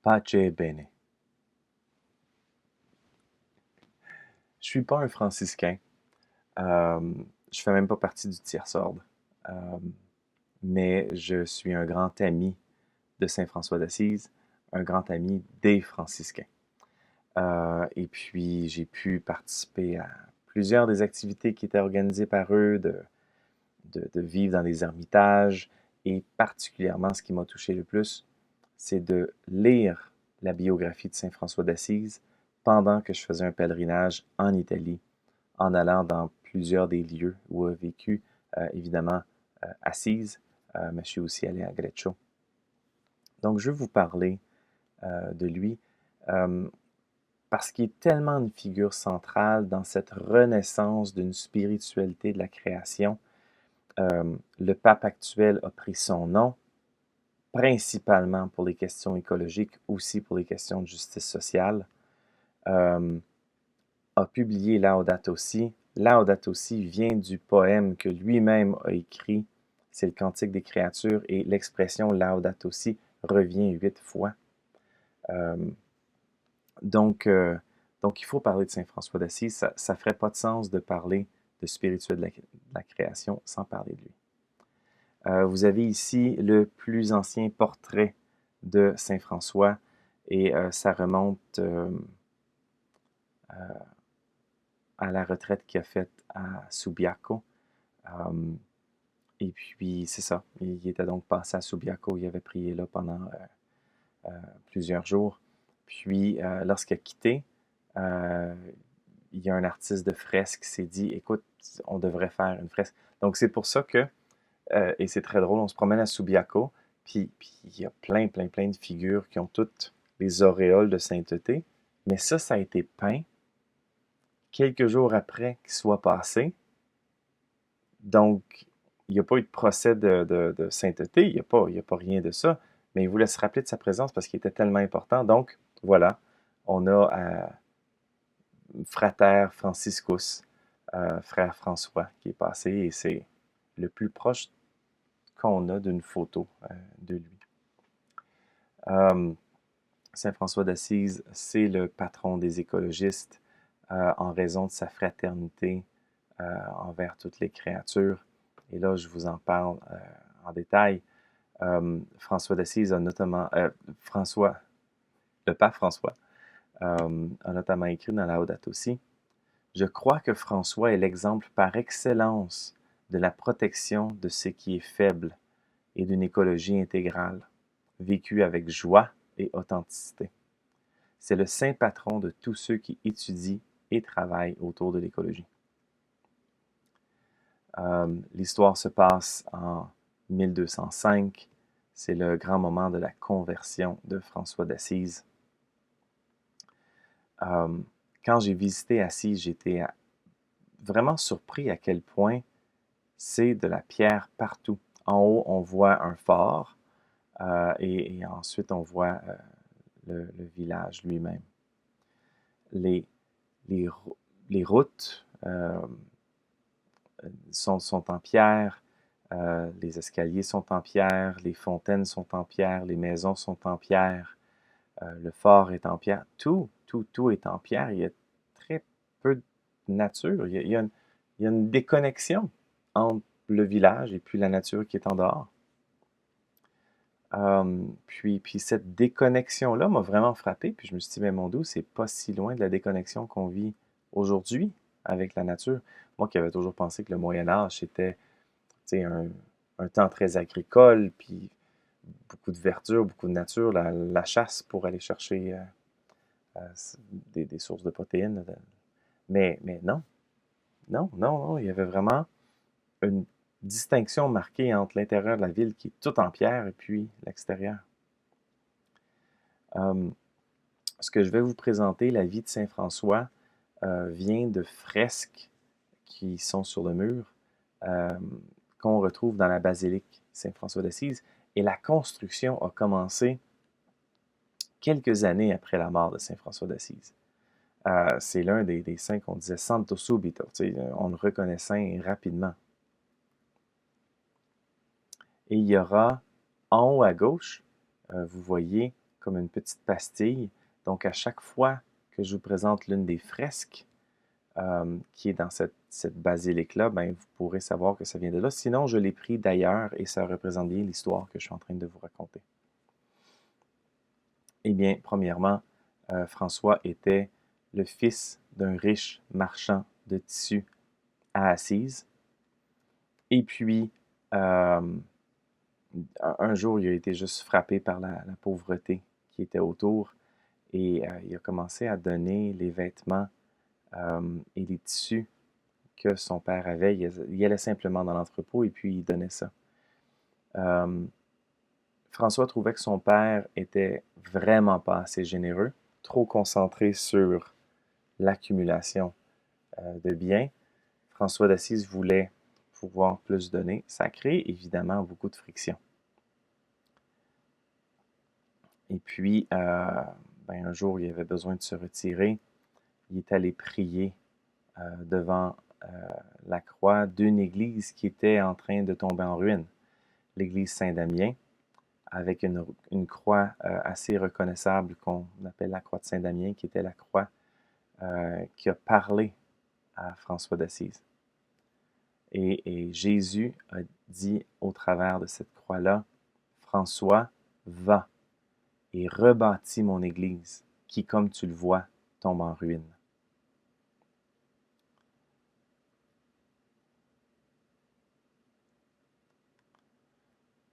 Pace bene. Je suis pas un franciscain. Euh, je fais même pas partie du tiers-ordre. Euh, mais je suis un grand ami de Saint François d'Assise, un grand ami des franciscains. Et puis, j'ai pu participer à plusieurs des activités qui étaient organisées par eux, de vivre dans des ermitages, et particulièrement, ce qui m'a touché le plus, c'est de lire la biographie de Saint François d'Assise pendant que je faisais un pèlerinage en Italie, en allant dans plusieurs des lieux où a vécu, évidemment, Assise, mais je suis aussi allé à Greccio. Donc, je vais vous parler de lui euh, parce qu'il est tellement une figure centrale dans cette renaissance d'une spiritualité de la création. Le pape actuel a pris son nom, principalement pour les questions écologiques, aussi pour les questions de justice sociale. Euh, a publié Laudato Si. Laudato Si vient du poème que lui-même a écrit. C'est le Cantique des créatures et l'expression Laudato Si revient 8 fois. Euh, donc, euh, donc, il faut parler de Saint François d'Assise. Ça ne ferait pas de sens de parler de spirituel de la création sans parler de lui. Vous avez ici le plus ancien portrait de Saint François et ça remonte à la retraite qu'il a faite à Subiaco. Et puis, c'est ça. Il était donc passé à Subiaco. Il avait prié là pendant plusieurs jours. Puis, lorsqu'il a quitté, euh, il y a un artiste de fresque qui s'est dit, écoute, on devrait faire une fresque. Donc, c'est pour ça que, et c'est très drôle, on se promène à Subiaco, puis il y a plein de figures qui ont toutes les auréoles de sainteté. Mais ça a été peint quelques jours après qu'il soit passé. Donc, il n'y a pas eu de procès de sainteté, il y a pas rien de ça, mais il voulait se rappeler de sa présence parce qu'il était tellement important. Donc, voilà, on a Frater Franciscus, frère François, qui est passé et c'est le plus proche qu'on a d'une photo de lui. Euh, Saint François d'Assise, c'est le patron des écologistes en raison de sa fraternité envers toutes les créatures. Et là, je vous en parle en détail. François d'Assise a notamment, François, le pape François, a notamment écrit dans la Laudato Si, je crois que François est l'exemple par excellence de la protection de ce qui est faible et d'une écologie intégrale, vécue avec joie et authenticité. C'est le saint patron de tous ceux qui étudient et travaillent autour de l'écologie. L'histoire se passe en 1205. C'est le grand moment de la conversion de François d'Assise. Quand j'ai visité Assise, j'étais vraiment surpris à quel point c'est de la pierre partout. En haut, on voit un phare et ensuite on voit le village lui-même. Les, les, les routes sont en pierre, les escaliers sont en pierre, les fontaines sont en pierre, les maisons sont en pierre, le phare est en pierre. Tout est en pierre. Il y a très peu de nature. Il y a une déconnexion entre le village et puis la nature qui est en dehors. Puis cette déconnexion-là m'a vraiment frappé. Puis je me suis dit, mais mon Dieu, c'est pas si loin de la déconnexion qu'on vit aujourd'hui avec la nature. Moi qui avais toujours pensé que le Moyen Âge, c'était un temps très agricole, puis beaucoup de verdure, beaucoup de nature, la chasse pour aller chercher des sources de protéines. Mais non, il y avait vraiment une distinction marquée entre l'intérieur de la ville qui est tout en pierre et puis l'extérieur. Ce que je vais vous présenter, la vie de Saint François, vient de fresques qui sont sur le mur, euh, qu'on retrouve dans la basilique Saint-François d'Assise. Et la construction a commencé quelques années après la mort de Saint François d'Assise. C'est l'un des saints qu'on disait Santo Subito, on le reconnaît saint rapidement. Et il y aura en haut à gauche, vous voyez comme une petite pastille. Donc, à chaque fois que je vous présente l'une des fresques qui est dans cette basilique-là, ben, vous pourrez savoir que ça vient de là. Sinon, je l'ai pris d'ailleurs et ça représente bien l'histoire que je suis en train de vous raconter. Eh bien, premièrement, François était le fils d'un riche marchand de tissus à Assise. Et puis, un jour, il a été juste frappé par la pauvreté qui était autour et il a commencé à donner les vêtements et les tissus que son père avait. Il allait simplement dans l'entrepôt et puis il donnait ça. François trouvait que son père était vraiment pas assez généreux, trop concentré sur l'accumulation de biens. François d'Assise voulait pouvoir plus donner. Ça crée évidemment beaucoup de friction. Et puis, ben, un jour, il avait besoin de se retirer. Il est allé prier devant la croix d'une église qui était en train de tomber en ruine, l'église Saint-Damien, avec une croix assez reconnaissable qu'on appelle la croix de Saint-Damien, qui était la croix qui a parlé à François d'Assise. Et Jésus a dit au travers de cette croix-là, François, va et rebâtis mon Église, qui, comme tu le vois, tombe en ruine.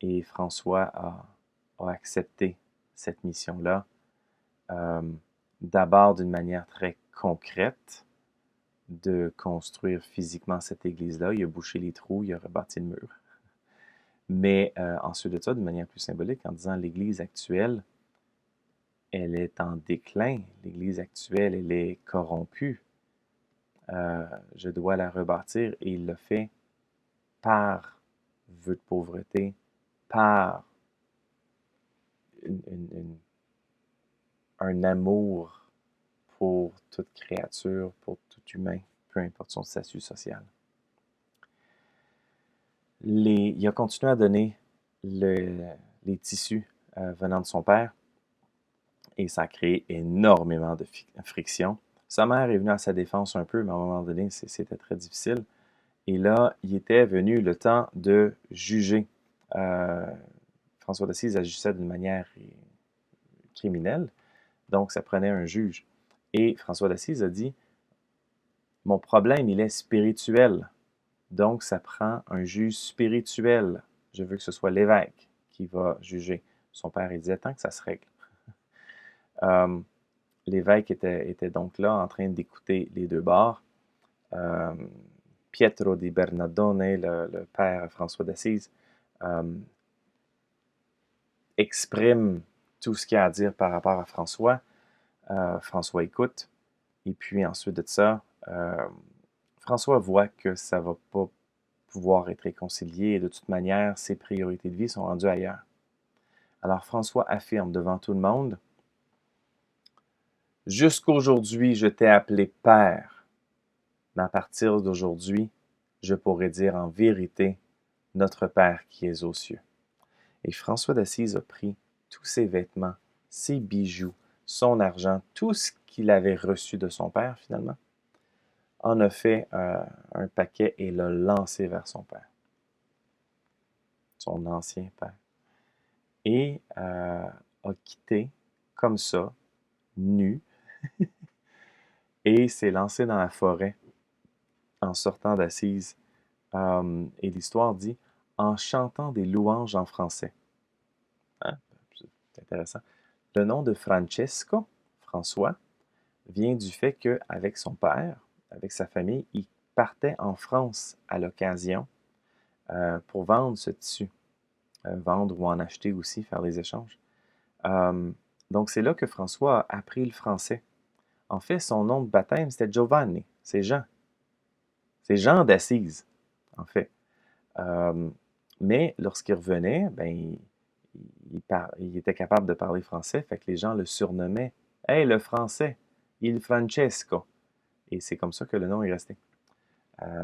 Et François a accepté cette mission-là, d'abord d'une manière très concrète, de construire physiquement cette église-là. Il a bouché les trous, il a rebâti le mur. Mais ensuite de ça, d'une manière plus symbolique, en disant l'église actuelle, elle est en déclin. L'église actuelle, elle est corrompue. Je dois la rebâtir et il l'a fait par vœu de pauvreté, par un amour pour toute créature, pour tout humain, peu importe son statut social. Il a continué à donner les tissus venant de son père et ça a créé énormément de friction. Sa mère est venue à sa défense un peu, mais à un moment donné, c'était très difficile. Et là, il était venu le temps de juger. François d'Assise agissait d'une manière criminelle, donc ça prenait un juge. Et François d'Assise a dit, mon problème, il est spirituel. Donc, ça prend un juge spirituel. Je veux que ce soit l'évêque qui va juger. Son père, il disait, tant que ça se règle. L'évêque était donc là en train d'écouter les deux bords. Pietro di Bernardone, le père François d'Assise, exprime tout ce qu'il y a à dire par rapport à François. François écoute. Et puis ensuite de ça, François voit que ça ne va pas pouvoir être réconcilié et de toute manière, ses priorités de vie sont rendues ailleurs. Alors François affirme devant tout le monde, « Jusqu'aujourd'hui, je t'ai appelé Père, mais à partir d'aujourd'hui, je pourrai dire en vérité, notre Père qui es aux cieux. » Et François d'Assise a pris tous ses vêtements, ses bijoux, son argent, tout ce qu'il avait reçu de son père finalement, en a fait un paquet et l'a lancé vers son père, son ancien père. Et a quitté comme ça, nu, et s'est lancé dans la forêt en sortant d'Assise. Et l'histoire dit, en chantant des louanges en français. Hein? C'est intéressant. Le nom de Francesco, François, vient du fait qu'avec son père, avec sa famille, il partait en France à l'occasion pour vendre ce tissu. Vendre ou en acheter aussi, faire des échanges. Donc c'est là que François a appris le français. En fait, son nom de baptême, c'était Giovanni, c'est Jean. C'est Jean d'Assise, en fait. Mais lorsqu'il revenait, ben, il était capable de parler français, fait que les gens le surnommaient « Hey, le français, il Francesco ». Et c'est comme ça que le nom est resté.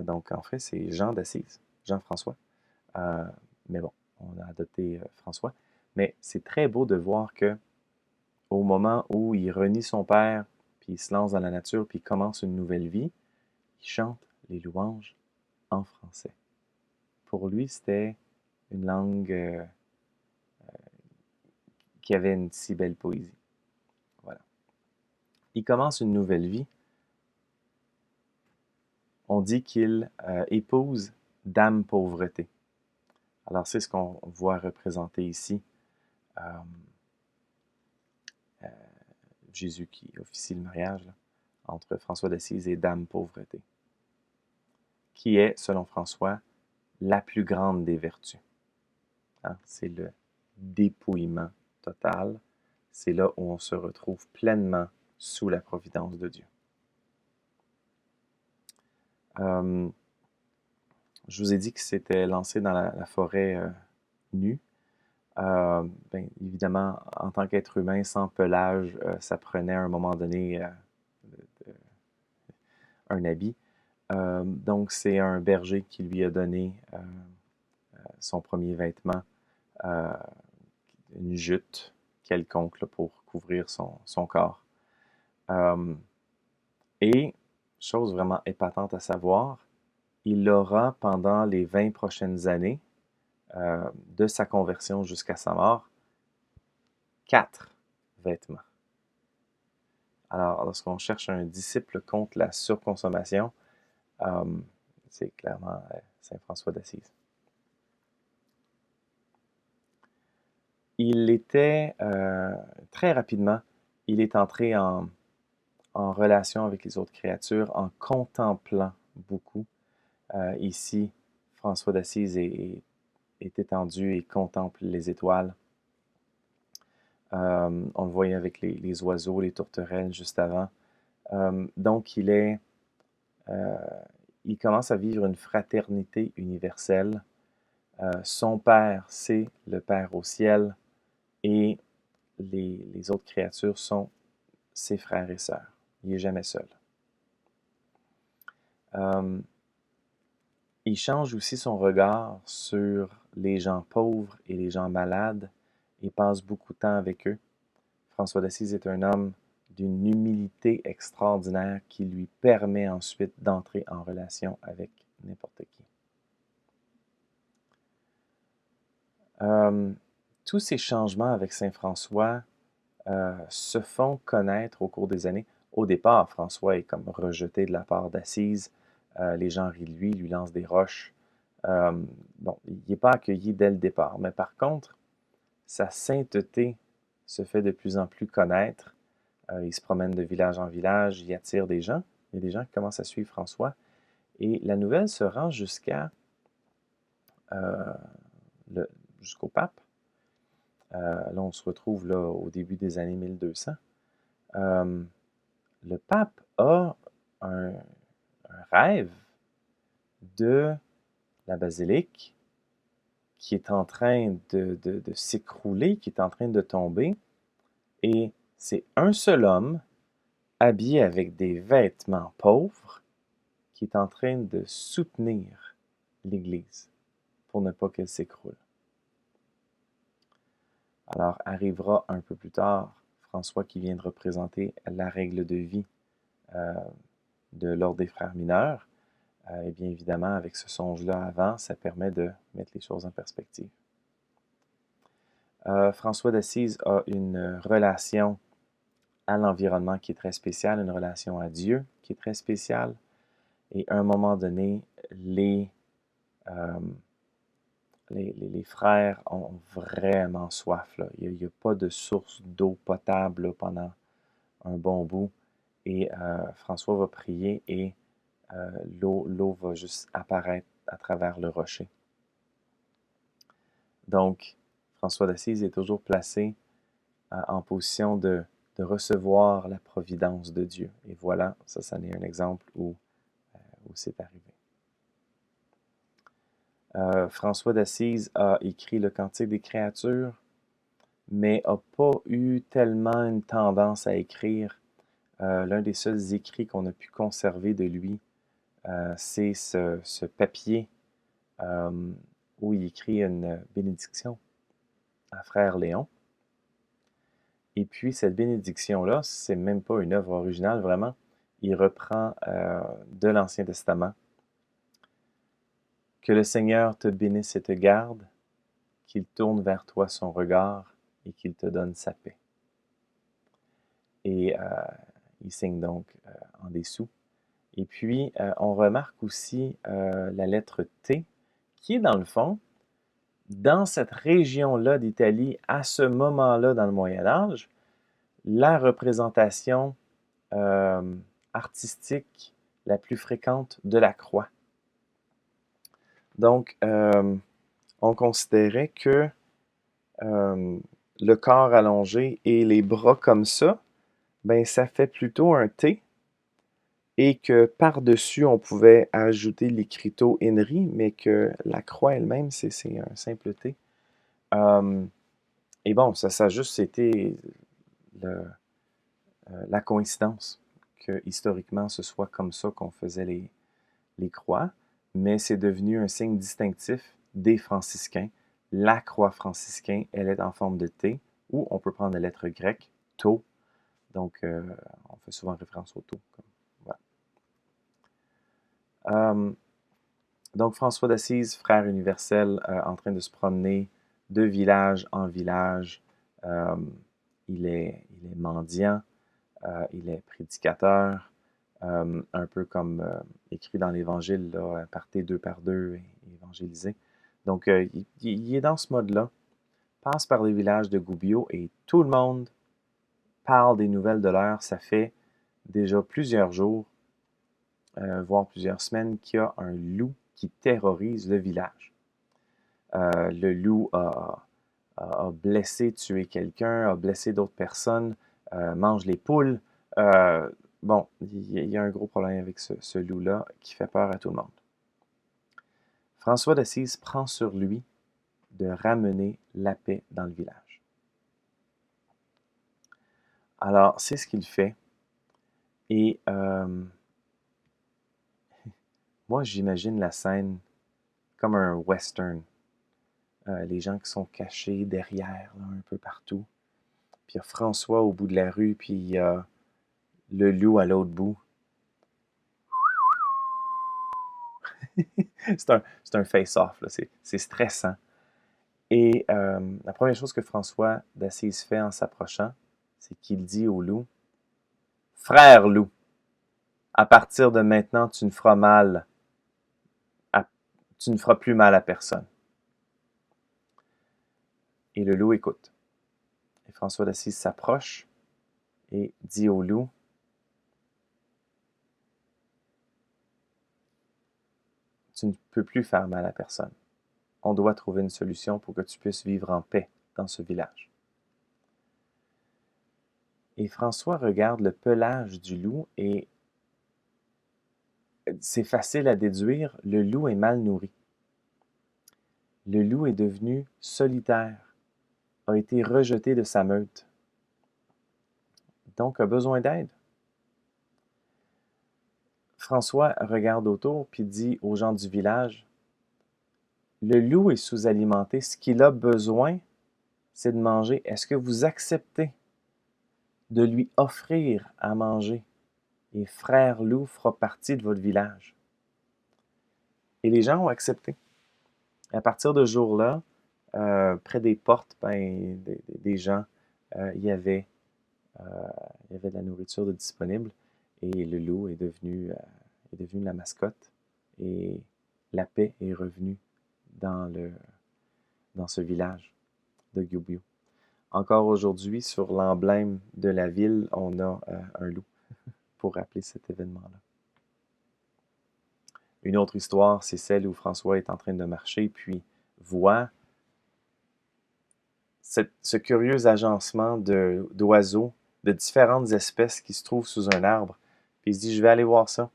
Donc, en fait, c'est Jean d'Assise, Jean-François. Mais bon, on a adopté François. Mais c'est très beau de voir que au moment où il renie son père, puis il se lance dans la nature, puis il commence une nouvelle vie, il chante les louanges en français. Pour lui, c'était une langue qui avait une si belle poésie. Voilà. Il commence une nouvelle vie. On dit qu'il épouse Dame Pauvreté. Alors, c'est ce qu'on voit représenté ici. Euh, euh, Jésus qui officie le mariage là, entre François d'Assise et Dame Pauvreté, qui est, selon François, la plus grande des vertus. Hein? C'est le dépouillement total. C'est là où on se retrouve pleinement sous la providence de Dieu. Je vous ai dit que c'était lancé dans la forêt nue. Ben, évidemment, en tant qu'être humain, sans pelage, ça prenait à un moment donné un habit. Donc, c'est un berger qui lui a donné son premier vêtement, euh, une jute quelconque là, pour couvrir son corps. Et, chose vraiment épatante à savoir, il aura pendant les 20 prochaines années, de sa conversion jusqu'à sa mort, 4 vêtements. Alors, lorsqu'on cherche un disciple contre la surconsommation, c'est clairement Saint François d'Assise. Il était, très rapidement, il est entré en relation avec les autres créatures en contemplant beaucoup. Ici, François d'Assise est étendu et contemple les étoiles. On le voyait avec les oiseaux, les tourterelles juste avant. Donc, il commence à vivre une fraternité universelle. Son Père, c'est le Père au ciel, et les autres créatures sont ses frères et sœurs. Il n'est jamais seul. Il change aussi son regard sur les gens pauvres et les gens malades et passe beaucoup de temps avec eux. François d'Assise est un homme d'une humilité extraordinaire qui lui permet ensuite d'entrer en relation avec n'importe qui. Tous ces changements avec Saint François se font connaître au cours des années. Au départ, François est comme rejeté de la part d'Assise. Les gens rient de lui, lui lancent des roches. Bon, il n'est pas accueilli dès le départ. Mais par contre, sa sainteté se fait de plus en plus connaître. Il se promène de village en village, il attire des gens. Il y a des gens qui commencent à suivre François. Et la nouvelle se rend euh, jusqu'au pape. Là, on se retrouve là, au début des années 1200. Le pape a un rêve de la basilique qui est en train de s'écrouler, qui est en train de tomber. Et c'est un seul homme, habillé avec des vêtements pauvres, qui est en train de soutenir l'Église pour ne pas qu'elle s'écroule. Alors arrivera un peu plus tard François qui vient de représenter la règle de vie de l'ordre des frères mineurs. Et bien évidemment, avec ce songe-là avant, ça permet de mettre les choses en perspective. François d'Assise a une relation à l'environnement qui est très spéciale, une relation à Dieu qui est très spéciale. Et à un moment donné, euh, les frères ont vraiment soif. Là. Il n'y a pas de source d'eau potable là, pendant un bon bout. Et François va prier et l'eau va juste apparaître à travers le rocher. Donc, François d'Assise est toujours placé en position de recevoir la providence de Dieu. Et voilà, ça en est un exemple où c'est arrivé. François d'Assise a écrit le Cantique des créatures, mais n'a pas eu tellement une tendance à écrire. L'un des seuls écrits qu'on a pu conserver de lui, c'est ce papier où il écrit une bénédiction à Frère Léon. Et puis, cette bénédiction-là, c'est même pas une œuvre originale, vraiment. Il reprend de l'Ancien Testament. Que le Seigneur te bénisse et te garde, qu'il tourne vers toi son regard et qu'il te donne sa paix. Et il signe donc en dessous. Et puis, on remarque aussi la lettre T, qui est dans le fond, dans cette région-là d'Italie, à ce moment-là dans le Moyen Âge, la représentation artistique la plus fréquente de la croix. Donc, on considérait que le corps allongé et les bras comme ça, ben ça fait plutôt un T, et que par-dessus, on pouvait ajouter l'écriteau Henry, mais que la croix elle-même, c'est un simple T. Et bon, ça a juste été la coïncidence que historiquement, ce soit comme ça qu'on faisait les croix, mais c'est devenu un signe distinctif des franciscains. La croix franciscaine, elle est en forme de T, ou on peut prendre la lettre grecque, Tau. Donc, on fait souvent référence au Tau. Voilà. Donc, François d'Assise, frère universel, en train de se promener de village en village. Il est mendiant, il est prédicateur, un peu comme écrit dans l'Évangile, là, partez deux par deux et évangélisez. Donc, il est dans ce mode-là, passe par les villages de Gubbio et tout le monde parle des nouvelles de l'heure. Ça fait déjà plusieurs jours, voire plusieurs semaines, qu'il y a un loup qui terrorise le village. Le loup a blessé, tué quelqu'un, a blessé d'autres personnes, mange les poules. Bon, il y a un gros problème avec ce loup-là qui fait peur à tout le monde. François d'Assise prend sur lui de ramener la paix dans le village. Alors, c'est ce qu'il fait. Et moi, j'imagine la scène comme un western. Les gens qui sont cachés derrière, là, un peu partout. Puis il y a François au bout de la rue, puis il y a le loup à l'autre bout. c'est un face-off, là. C'est stressant. Et la première chose que François d'Assise fait en s'approchant, c'est qu'il dit au loup, « Frère loup, à partir de maintenant, tu ne feras plus mal à personne. » Et le loup écoute. Et François d'Assise s'approche et dit au loup, « Tu ne peux plus faire mal à personne. On doit trouver une solution pour que tu puisses vivre en paix dans ce village. » Et François regarde le pelage du loup et c'est facile à déduire, le loup est mal nourri. Le loup est devenu solitaire, a été rejeté de sa meute, donc a besoin d'aide. François regarde autour puis dit aux gens du village, « Le loup est sous-alimenté, ce qu'il a besoin, c'est de manger. Est-ce que vous acceptez de lui offrir à manger? Et Frère Loup fera partie de votre village. » Et les gens ont accepté. À partir de ce jour-là, près des portes des gens, il y avait de la nourriture de disponible et le loup est devenu la mascotte et la paix est revenue dans ce village de Gubbio. Encore aujourd'hui, sur l'emblème de la ville, on a un loup pour rappeler cet événement-là. Une autre histoire, c'est celle où François est en train de marcher, puis voit ce curieux agencement d'oiseaux de différentes espèces qui se trouvent sous un arbre. Puis il se dit, je vais aller voir ça.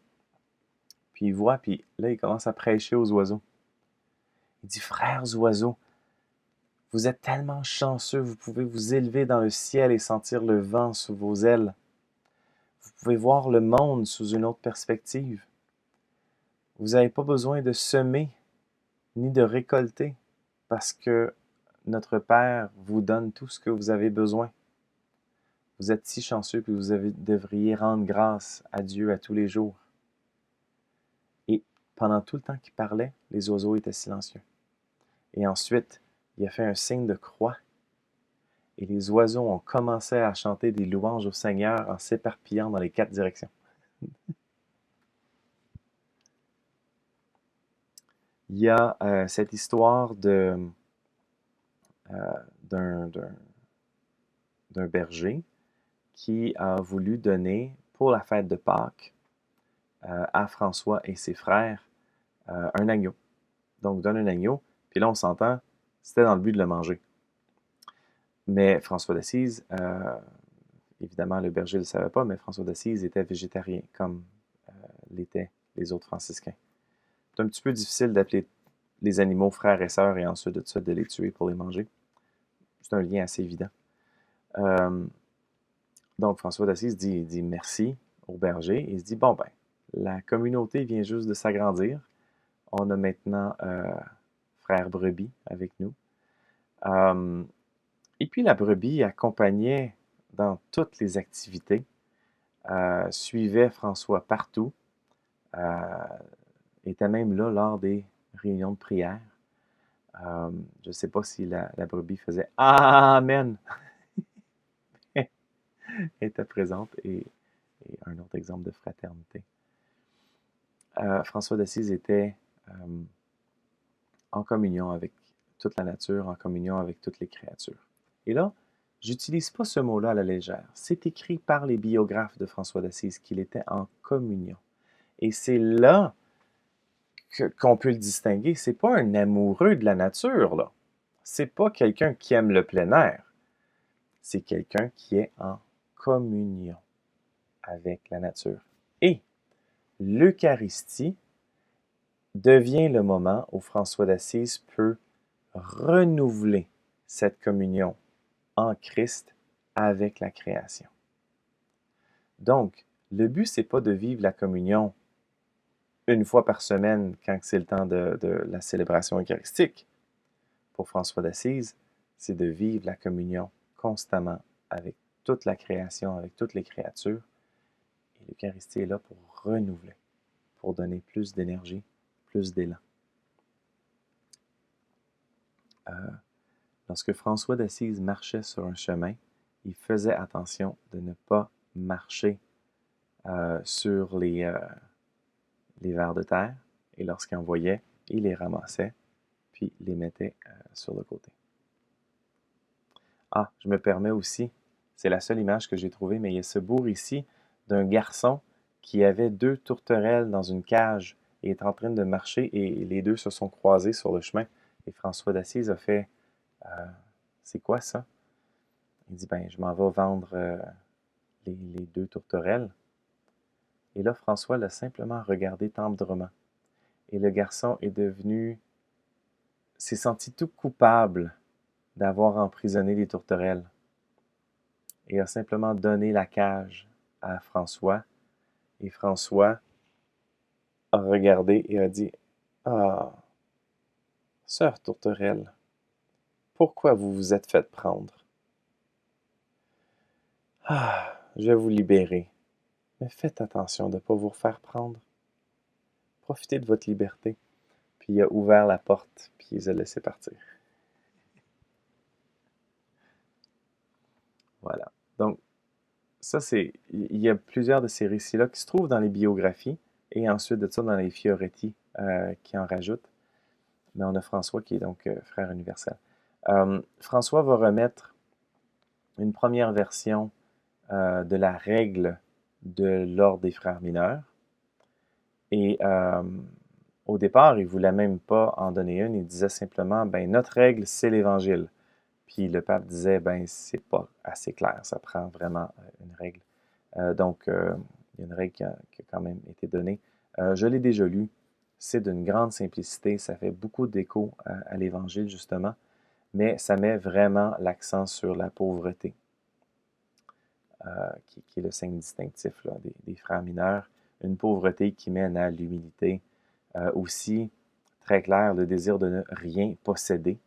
Puis il voit, puis là, il commence à prêcher aux oiseaux. Il dit, frères oiseaux, vous êtes tellement chanceux, vous pouvez vous élever dans le ciel et sentir le vent sous vos ailes. Vous pouvez voir le monde sous une autre perspective. Vous n'avez pas besoin de semer ni de récolter parce que notre Père vous donne tout ce que vous avez besoin. Vous êtes si chanceux que devriez rendre grâce à Dieu à tous les jours. » Et pendant tout le temps qu'il parlait, les oiseaux étaient silencieux. Et ensuite, il a fait un signe de croix. Et les oiseaux ont commencé à chanter des louanges au Seigneur en s'éparpillant dans les 4 directions. Il y a cette histoire d'un berger qui a voulu donner pour la fête de Pâques à François et ses frères un agneau. Donc, donne un agneau, puis là, on s'entend, c'était dans le but de le manger. Mais François d'Assise, évidemment, le berger ne le savait pas, mais François d'Assise était végétarien, comme l'étaient les autres franciscains. C'est un petit peu difficile d'appeler les animaux frères et sœurs et ensuite de ça, de les tuer pour les manger. C'est un lien assez évident. Donc, François d'Assise dit merci au berger. Il se dit, bon, ben, la communauté vient juste de s'agrandir. On a maintenant Frère Brebis avec nous. Et puis, la brebis accompagnait dans toutes les activités, suivait François partout, était même là lors des réunions de prière. Je ne sais pas si la brebis faisait Amen. était présente et un autre exemple de fraternité. François d'Assise était en communion avec toute la nature, en communion avec toutes les créatures. Et là, j'utilise pas ce mot-là à la légère. C'est écrit par les biographes de François d'Assise qu'il était en communion. Et c'est là qu'on peut le distinguer. C'est pas un amoureux de la nature, là. C'est pas quelqu'un qui aime le plein air. C'est quelqu'un qui est en communion avec la nature. Et l'Eucharistie devient le moment où François d'Assise peut renouveler cette communion en Christ avec la création. Donc, le but, c'est pas de vivre la communion une fois par semaine quand c'est le temps de la célébration eucharistique. Pour François d'Assise, c'est de vivre la communion constamment avec toute la création, avec toutes les créatures. Et l'Eucharistie est là pour renouveler, pour donner plus d'énergie, plus d'élan. Lorsque François d'Assise marchait sur un chemin, il faisait attention de ne pas marcher sur les vers de terre, et lorsqu'il en voyait, il les ramassait, puis les mettait sur le côté. Ah, je me permets aussi, c'est la seule image que j'ai trouvée, mais il y a ce beau récit d'un garçon qui avait 2 tourterelles dans une cage et est en train de marcher et les 2 se sont croisés sur le chemin. Et François d'Assise a fait c'est quoi ça? Il dit ben, je m'en vais vendre les 2 tourterelles. Et là, François l'a simplement regardé tendrement. Et le garçon s'est senti tout coupable d'avoir emprisonné les tourterelles et a simplement donné la cage à François. Et François a regardé et a dit ah, sœur tourterelle, pourquoi vous vous êtes fait prendre? Ah, je vais vous libérer, mais faites attention de ne pas vous faire prendre. Profitez de votre liberté. Puis il a ouvert la porte, puis il les a laissés partir. Voilà. Donc, ça, il y a plusieurs de ces récits-là qui se trouvent dans les biographies et ensuite de ça dans les Fioretti qui en rajoutent. Mais on a François qui est donc frère universel. François va remettre une première version de la règle de l'ordre des frères mineurs. Et au départ, il ne voulait même pas en donner une. Il disait simplement, ben notre règle, c'est l'Évangile. Puis le pape disait, ben c'est pas assez clair, ça prend vraiment une règle. Donc, il y a une règle qui a quand même été donnée. Je l'ai déjà lu. C'est d'une grande simplicité. Ça fait beaucoup d'écho à l'Évangile, justement. Mais ça met vraiment l'accent sur la pauvreté, qui est le signe distinctif là, des frères mineurs. Une pauvreté qui mène à l'humilité. Aussi, très clair, le désir de ne rien posséder.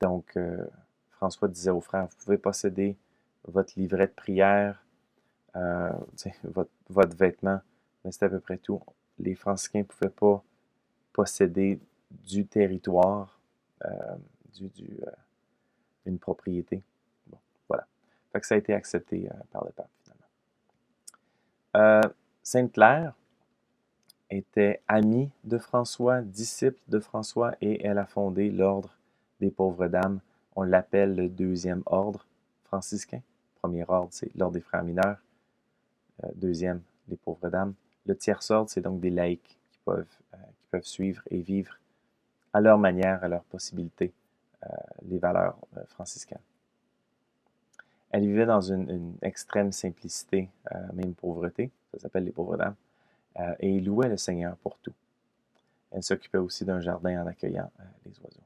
Donc, François disait aux frères, vous pouvez posséder votre livret de prière, votre vêtement, mais c'est à peu près tout. Les franciscains ne pouvaient pas posséder du territoire, euh, du, du, euh, une propriété. Bon, voilà. Fait que ça a été accepté par le pape, finalement. Sainte-Claire était amie de François, disciple de François, et elle a fondé l'ordre des pauvres dames. On l'appelle le deuxième ordre franciscain. Premier ordre, c'est l'ordre des frères mineurs. Deuxième, les pauvres dames. Le tiers ordre, c'est donc des laïcs qui peuvent suivre et vivre à leur manière, à leur possibilité, les valeurs franciscaines. Elle vivait dans une extrême simplicité, même pauvreté. Ça s'appelle les pauvres dames. Et louait le Seigneur pour tout. Elle s'occupait aussi d'un jardin en accueillant les oiseaux.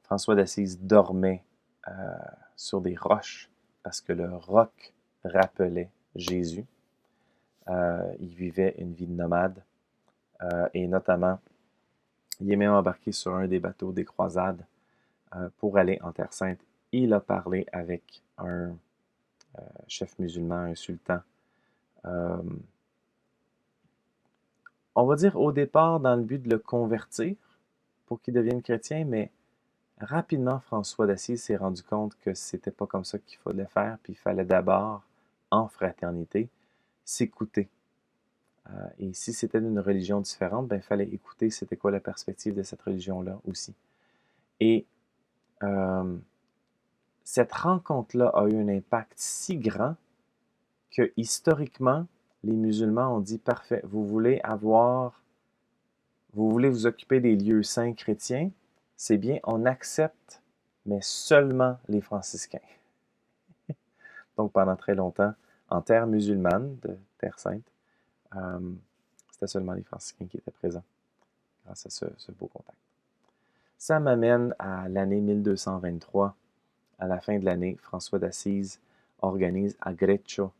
François d'Assise dormait sur des roches parce que le roc rappelait Jésus. Il vivait une vie de nomade et notamment, il est même embarqué sur un des bateaux des croisades pour aller en Terre Sainte. Il a parlé avec un chef musulman, un sultan. On va dire au départ dans le but de le convertir pour qu'il devienne chrétien, mais rapidement, François d'Assise s'est rendu compte que c'était pas comme ça qu'il fallait faire, puis il fallait d'abord, en fraternité, s'écouter. Et si c'était d'une religion différente, ben, il fallait écouter c'était quoi la perspective de cette religion-là aussi. Et cette rencontre-là a eu un impact si grand que historiquement, les musulmans ont dit, parfait, vous voulez vous occuper des lieux saints chrétiens, c'est bien, on accepte, mais seulement les franciscains. Donc pendant très longtemps, en terre musulmane, de Terre Sainte, c'était seulement les franciscains qui étaient présents, grâce à ce beau contact. Ça m'amène à l'année 1223. À la fin de l'année, François d'Assise organise à Greccio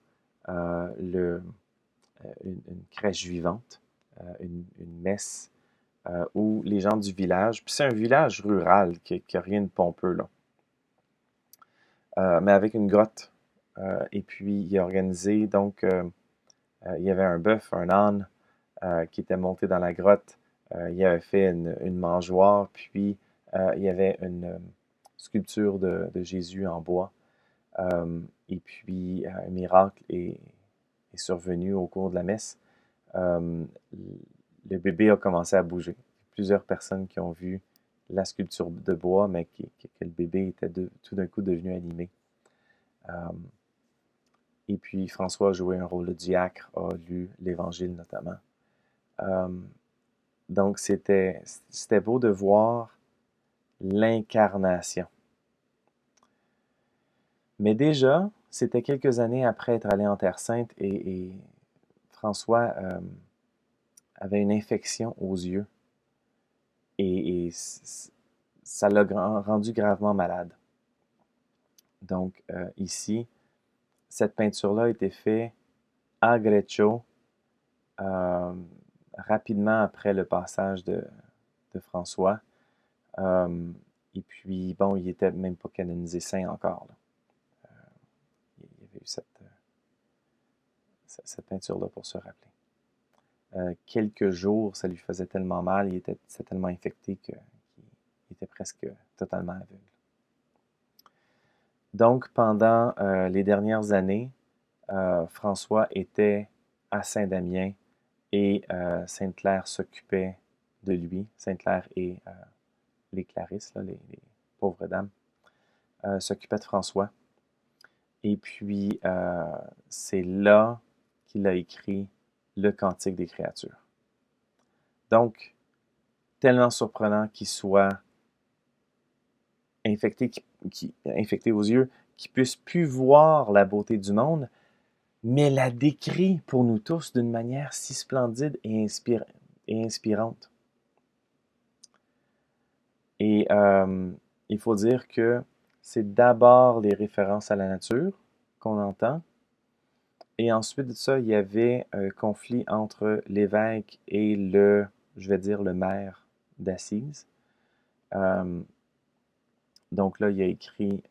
une crèche vivante, une messe où les gens du village, puis c'est un village rural qui n'a rien de pompeux, là, mais avec une grotte. Et puis, il a organisé, donc, il y avait un bœuf, un âne qui était monté dans la grotte. Il avait fait une mangeoire, puis il y avait une sculpture de Jésus en bois. Et puis, un miracle est survenu au cours de la messe. Le bébé a commencé à bouger. Plusieurs personnes qui ont vu la sculpture de bois, mais que le bébé était tout d'un coup devenu animé. Et puis, François a joué un rôle de diacre, a lu l'Évangile notamment. Donc, c'était beau de voir l'incarnation. Mais déjà, c'était quelques années après être allé en Terre Sainte et François avait une infection aux yeux et ça l'a rendu gravement malade. Donc, ici, cette peinture-là a été faite à Greccio rapidement après le passage de François. Et puis, bon, il n'était même pas canonisé saint encore. Là. Il y avait eu cette peinture-là pour se rappeler. Quelques jours, ça lui faisait tellement mal, il était tellement infecté qu'il était presque totalement aveugle. Donc, pendant les dernières années, François était à Saint-Damien et Sainte-Claire s'occupait de lui. Sainte-Claire et les Clarisses, là, les pauvres dames, s'occupaient de François. Et puis, c'est là qu'il a écrit le Cantique des créatures. Donc, tellement surprenant qu'il soit infecté aux yeux, qu'il ne puisse plus voir la beauté du monde, mais la décrit pour nous tous d'une manière si splendide et inspirante. Et il faut dire que c'est d'abord les références à la nature qu'on entend, et ensuite de ça, il y avait un conflit entre l'évêque et le maire d'Assise. Euh, donc là, il a écrit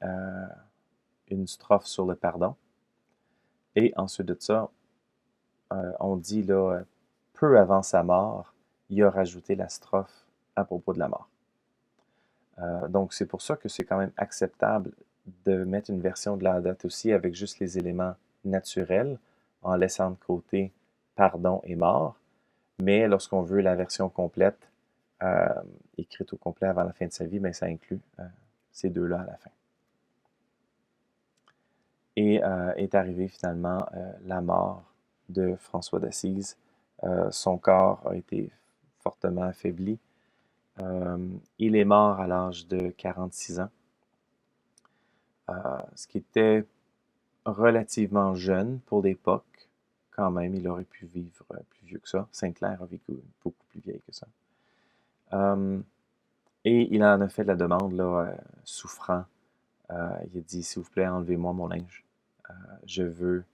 une strophe sur le pardon. Et ensuite de ça, on dit là, peu avant sa mort, il a rajouté la strophe à propos de la mort. Donc c'est pour ça que c'est quand même acceptable de mettre une version de Laudato Si avec juste les éléments naturels, en laissant de côté pardon et mort. Mais lorsqu'on veut la version complète, euh, écrite au complet avant la fin de sa vie, ben, ça inclut ces deux-là à la fin. Et est arrivée finalement la mort de François d'Assise. Son corps a été fortement affaibli. Il est mort à l'âge de 46 ans, ce qui était relativement jeune pour l'époque. Quand même, il aurait pu vivre plus vieux que ça. Sainte-Claire a vécu beaucoup plus vieille que ça. Et il en a fait la demande, là, souffrant. Il a dit, s'il vous plaît, enlevez-moi mon linge. Je veux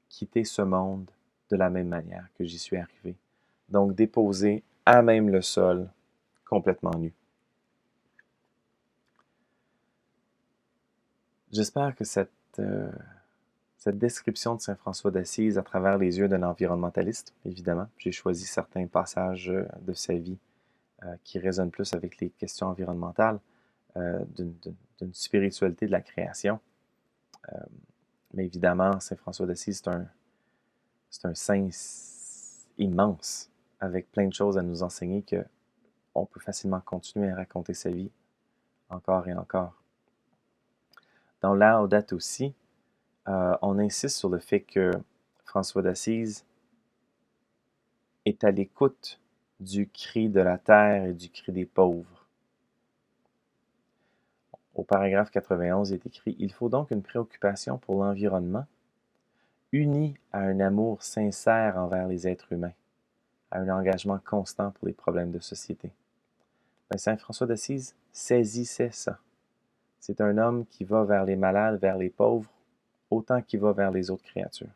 quitter ce monde de la même manière que j'y suis arrivé. Donc, déposer à même le sol, complètement nu. J'espère que cette description de Saint François d'Assise à travers les yeux d'un environnementaliste, évidemment, j'ai choisi certains passages de sa vie qui résonnent plus avec les questions environnementales, d'une spiritualité de la création. Mais évidemment, Saint François d'Assise, c'est un saint immense, avec plein de choses à nous enseigner que on peut facilement continuer à raconter sa vie encore et encore. Dans Laudato Si, on insiste sur le fait que François d'Assise est à l'écoute du cri de la terre et du cri des pauvres. Au paragraphe 91, il est écrit « Il faut donc une préoccupation pour l'environnement, unie à un amour sincère envers les êtres humains, à un engagement constant pour les problèmes de société. » Saint François d'Assise saisissait ça. C'est un homme qui va vers les malades, vers les pauvres, autant qu'il va vers les autres créatures.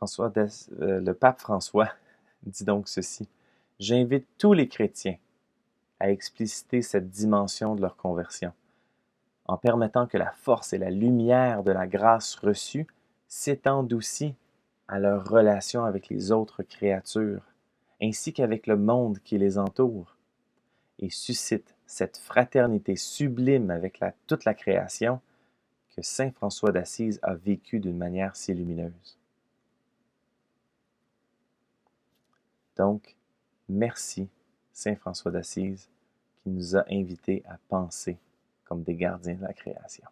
Le pape François dit donc ceci. « J'invite tous les chrétiens à expliciter cette dimension de leur conversion, en permettant que la force et la lumière de la grâce reçue s'étendent aussi à leur relation avec les autres créatures, ainsi qu'avec le monde qui les entoure, et suscitent cette fraternité sublime avec toute la création que saint François d'Assise a vécue d'une manière si lumineuse. » Donc, merci saint François d'Assise qui nous a invités à penser comme des gardiens de la création.